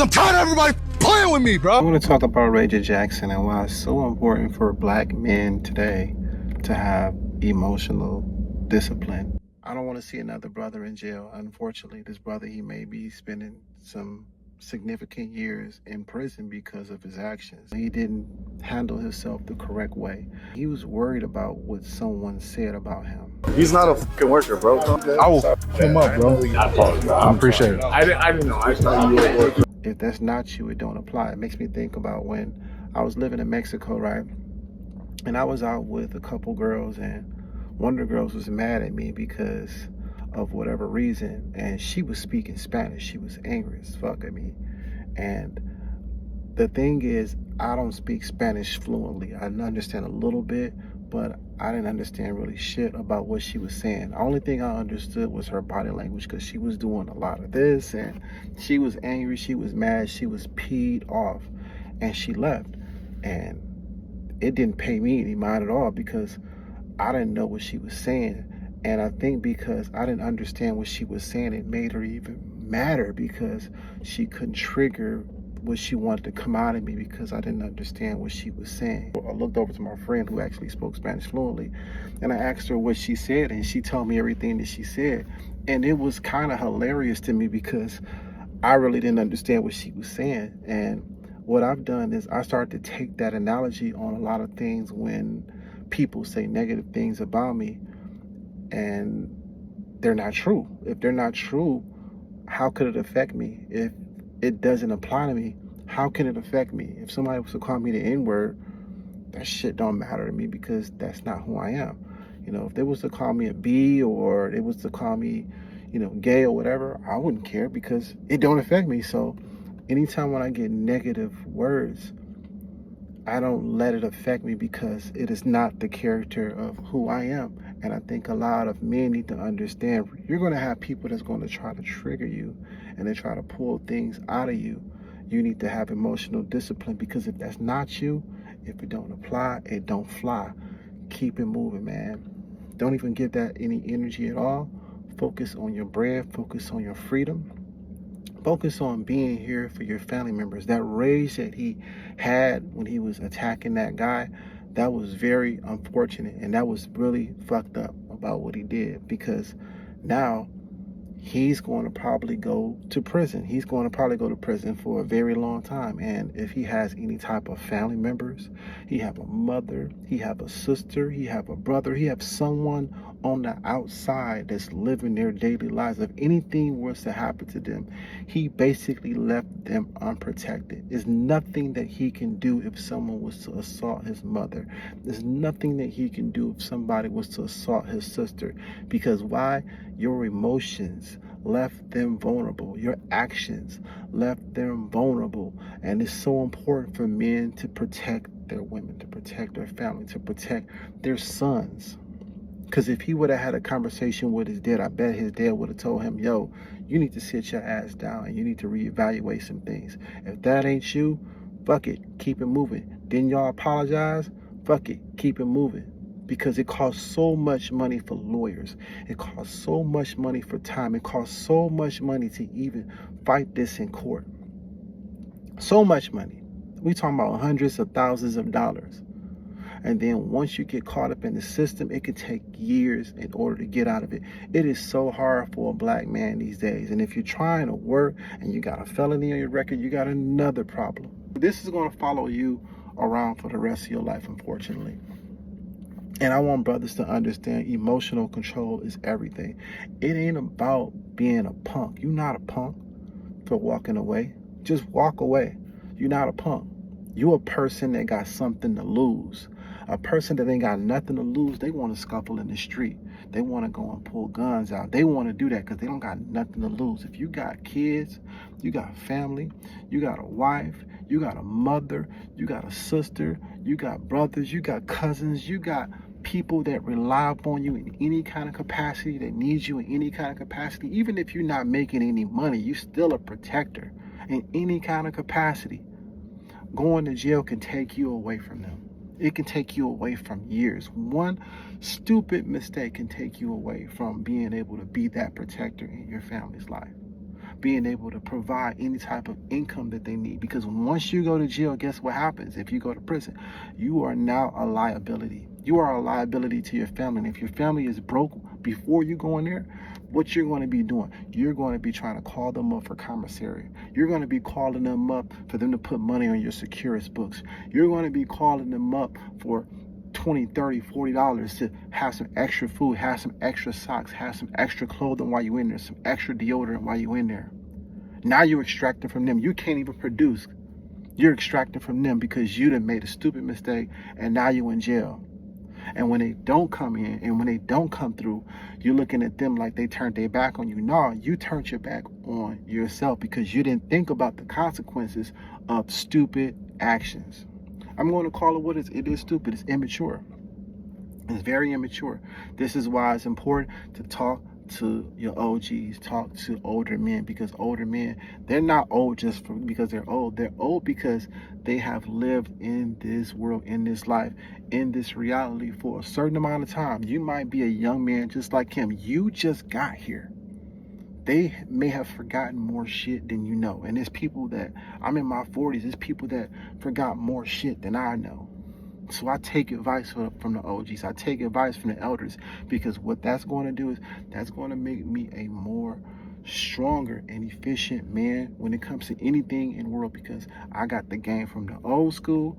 I'm tired of everybody playing with me, bro. I want to talk about Rampage Jackson and why it's so important for black men today to have emotional discipline. I don't want to see another brother in jail. Unfortunately, this brother, he may be spending some significant years in prison because of his actions. He didn't handle himself the correct way. He was worried about what someone said about him. He's not a fucking worker, bro. I will him up, bro. I appreciate it. I didn't know. I thought you were a worker. If that's not you, it don't apply. It makes me think about when I was living in Mexico, right? And I was out with a couple girls, and one of the girls was mad at me because of whatever reason, and she was speaking Spanish. She was angry as fuck at me. And the thing is, I don't speak Spanish fluently. I understand a little bit, but I didn't understand really shit about what she was saying. The only thing I understood was her body language, because she was doing a lot of this, and she was angry, she was mad, she was peed off, and she left. And it didn't pay me any mind at all, because I didn't know what she was saying. And I think because I didn't understand what she was saying, it made her even madder, because she couldn't trigger what she wanted to come out of me because I didn't understand what she was saying. I looked over to my friend who actually spoke Spanish fluently, and I asked her what she said, and she told me everything that she said. And it was kind of hilarious to me because I really didn't understand what she was saying. And what I've done is I started to take that analogy on a lot of things when people say negative things about me and they're not true. If they're not true, how could it affect me? If it doesn't apply to me, how can it affect me? If somebody was to call me the N-word, that shit don't matter to me because that's not who I am. You know, if they was to call me a B, or they was to call me, you know, gay or whatever, I wouldn't care because it don't affect me. So anytime when I get negative words, I don't let it affect me because it is not the character of who I am. And I think a lot of men need to understand, you're going to have people that's going to try to trigger you and they try to pull things out of you. You need to have emotional discipline, because if that's not you, if it don't apply, it don't fly. Keep it moving, man. Don't even give that any energy at all. Focus on your brand, focus on your freedom. Focus on being here for your family members. That rage that he had when he was attacking that guy, that was very unfortunate, and that was really fucked up about what he did, because now he's going to probably go to prison. He's going to probably go to prison for a very long time. And if he has any type of family members, he have a mother, he have a sister, he have a brother, he have someone on the outside that's living their daily lives. If anything was to happen to them, he basically left them unprotected. There's nothing that he can do if someone was to assault his mother. There's nothing that he can do if somebody was to assault his sister. Because why? Your emotions left them vulnerable. Your actions left them vulnerable. And it's so important for men to protect their women, to protect their family, to protect their sons. Because if he would have had a conversation with his dad, I bet his dad would have told him, yo, you need to sit your ass down and you need to reevaluate some things. If that ain't you, fuck it, keep it moving. Didn't y'all apologize? Fuck it, keep it moving. Because it costs so much money for lawyers. It costs so much money for time. It costs so much money to even fight this in court. So much money. We talking about hundreds of thousands of dollars. And then once you get caught up in the system, it can take years in order to get out of it. It is so hard for a black man these days. And if you're trying to work and you got a felony on your record, you got another problem. This is going to follow you around for the rest of your life, unfortunately. And I want brothers to understand emotional control is everything. It ain't about being a punk. You're not a punk for walking away. Just walk away. You're not a punk. You're a person that got something to lose. A person that ain't got nothing to lose, they want to scuffle in the street. They want to go and pull guns out. They want to do that because they don't got nothing to lose. If you got kids, you got family, you got a wife, you got a mother, you got a sister, you got brothers, you got cousins, you got people that rely upon you in any kind of capacity, that need you in any kind of capacity. Even if you're not making any money, you're still a protector in any kind of capacity. Going to jail can take you away from them. It can take you away from years. One stupid mistake can take you away from being able to be that protector in your family's life. being able to provide any type of income that they need. Because once you go to jail, guess what happens? If you go to prison, you are now a liability. You are a liability to your family. And if your family is broke before you go in there, what you're going to be doing, you're going to be trying to call them up for commissary. You're going to be calling them up for them to put money on your Securus books. You're going to be calling them up for $20, $30, $40 to have some extra food, have some extra socks, have some extra clothing while you're in there, some extra deodorant while you're in there. Now you're extracting from them. You can't even produce. You're extracting from them because you done made a stupid mistake and now you're in jail. And when they don't come in and when they don't come through, you're looking at them like they turned their back on you. No, you turned your back on yourself because you didn't think about the consequences of stupid actions. I'm going to call it what it is stupid. It's immature. It's very immature. This is why it's important to talk to your OGs, talk to older men, because older men, they're not old just because they're old. They're old because they have lived in this world, in this life, in this reality for a certain amount of time. You might be a young man just like him. You just got here. They may have forgotten more shit than you know. And there's people that, I'm in my 40s, there's people that forgot more shit than I know. So I take advice from the OGs. I take advice from the elders, because what that's going to do is that's going to make me a more stronger and efficient man when it comes to anything in the world, because I got the game from the old school,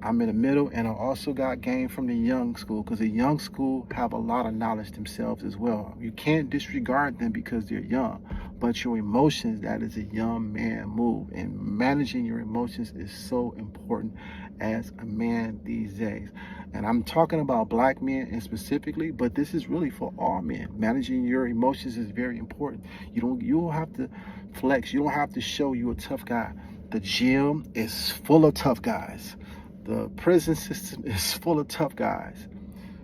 I'm in the middle, and I also got game from the young school, because the young school have a lot of knowledge themselves as well. You can't disregard them because they're young, but your emotions, that is a young man move, and managing your emotions is so important as a man these days. And I'm talking about black men and specifically, but this is really for all men. Managing your emotions is very important. You don't have to flex. You don't have to show you a tough guy. The gym is full of tough guys. The prison system is full of tough guys.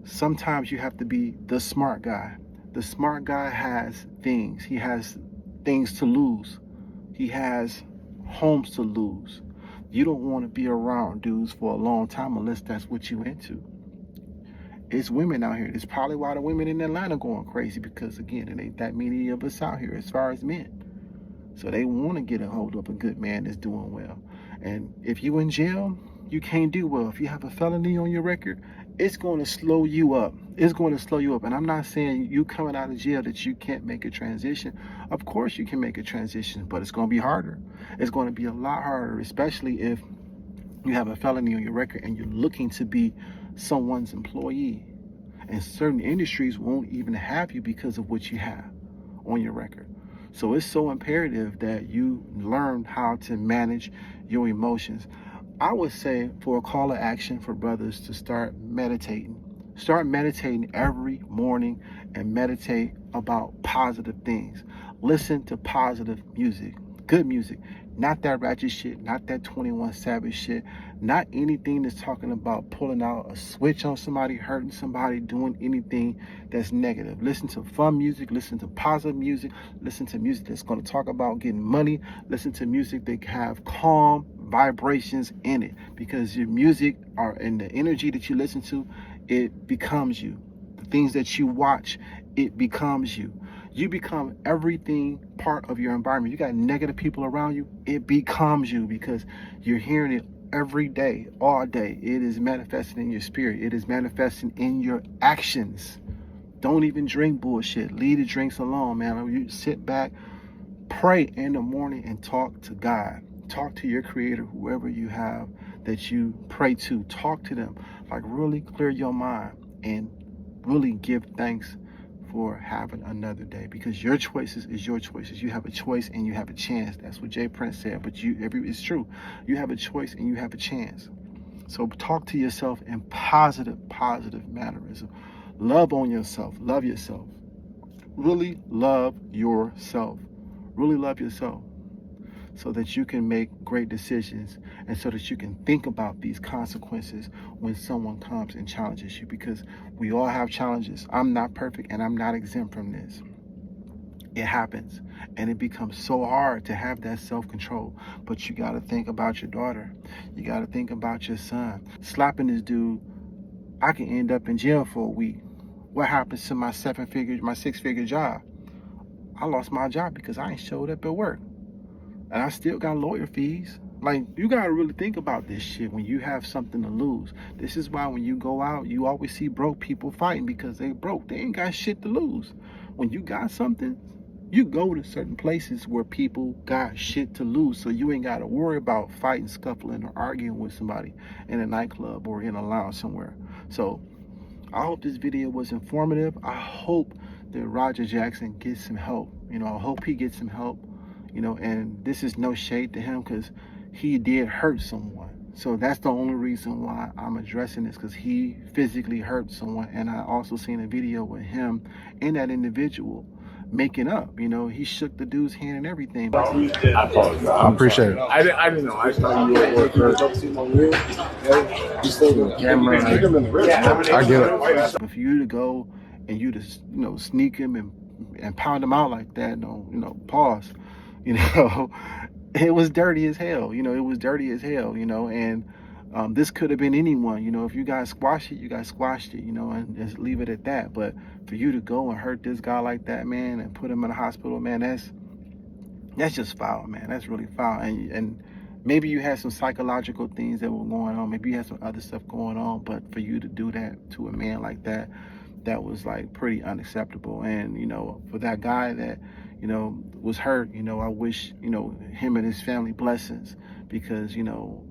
Sometimes you have to be the smart guy. The smart guy has things. He has things to lose. He has homes to lose. You don't want to be around dudes for a long time unless that's what you into. It's women out here. It's probably why the women in Atlanta going crazy, because again, it ain't that many of us out here as far as men. So they want to get a hold of a good man that's doing well. And if you in jail, you can't do well. If you have a felony on your record, it's going to slow you up. It's going to slow you up. And I'm not saying you coming out of jail that you can't make a transition. Of course you can make a transition, but it's going to be harder. It's going to be a lot harder, especially if you have a felony on your record and you're looking to be someone's employee. And certain industries won't even have you because of what you have on your record. So it's so imperative that you learn how to manage your emotions. I would say, for a call to action for brothers, to start meditating. Start meditating every morning and meditate about positive things. Listen to positive music, good music, not that ratchet shit, not that 21 Savage shit, not anything that's talking about pulling out a switch on somebody, hurting somebody, doing anything that's negative. Listen to fun music, listen to positive music, listen to music that's going to talk about getting money, listen to music that have calm vibrations in it, because your music and the energy that you listen to, it becomes you. The things that you watch, it becomes you. You become everything part of your environment. You got negative people around you, it becomes you, because you're hearing it every day, all day. It is manifesting in your spirit. It is manifesting in your actions. Don't even drink bullshit. Leave the drinks alone, man. You sit back, pray in the morning, and talk to God. Talk to your creator, whoever you have that you pray to. Talk to them. Like, really clear your mind and really give thanks for having another day, because your choices is your choices. You have a choice and you have a chance. That's what Jay Prince said, but it's true. You have a choice and you have a chance. So talk to yourself in positive mannerism. Love on yourself. Love yourself. Really love yourself. Really love yourself, so that you can make great decisions, and so that you can think about these consequences when someone comes and challenges you, because we all have challenges. I'm not perfect and I'm not exempt from this. It happens, and it becomes so hard to have that self-control. But you got to think about your daughter. You got to think about your son. Slapping this dude, I can end up in jail for a week. What happens to my six-figure job? I lost my job because I ain't showed up at work. And I still got lawyer fees. Like, you gotta really think about this shit when you have something to lose. This is why when you go out, you always see broke people fighting because they broke. They ain't got shit to lose. When you got something, you go to certain places where people got shit to lose, so you ain't got to worry about fighting, scuffling, or arguing with somebody in a nightclub or in a lounge somewhere. So I hope this video was informative. I hope that Roger Jackson gets some help. You know, I hope he gets some help. You know, and this is no shade to him because he did hurt someone. So that's the only reason why I'm addressing this, because he physically hurt someone. And I also seen a video with him and that individual making up. You know, he shook the dude's hand and everything. I apologize. I appreciate it. I didn't know. I just thought you were camera. I get it. But for you to go and you to, you know, sneak him and pound him out like that, pause. You know, it was dirty as hell. You know, it was dirty as hell. You know, and this could have been anyone. You know, if you guys squashed it, you guys squashed it. You know, and just leave it at that. But for you to go and hurt this guy like that, man, and put him in the hospital, man, that's just foul, man. That's really foul. And maybe you had some psychological things that were going on. Maybe you had some other stuff going on. But for you to do that to a man like that, that was like pretty unacceptable. And, you know, for that guy that, you know, was hurt, you know, I wish, you know, him and his family blessings, because, you know,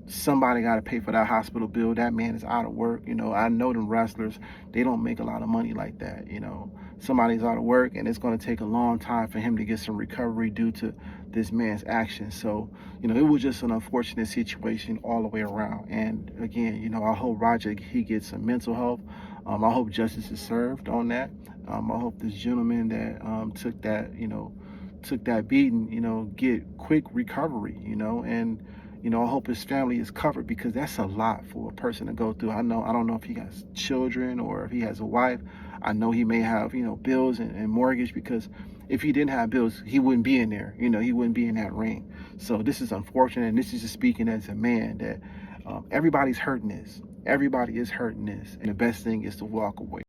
somebody got to pay for that hospital bill. That man is out of work. You know, I know them wrestlers, they don't make a lot of money like that. You know, somebody's out of work and it's going to take a long time for him to get some recovery due to this man's actions. So, you know, it was just an unfortunate situation all the way around. And again, you know, I hope Roger, he gets some mental health. I hope justice is served on that. I hope this gentleman that took that beating, you know, get quick recovery, you know, and, you know, I hope his family is covered, because that's a lot for a person to go through. I don't know if he has children or if he has a wife. I know he may have, you know, bills and mortgage, because if he didn't have bills, he wouldn't be in there. You know, he wouldn't be in that ring. So this is unfortunate. And this is just speaking as a man that everybody's hurting this. Everybody is hurting this. And the best thing is to walk away.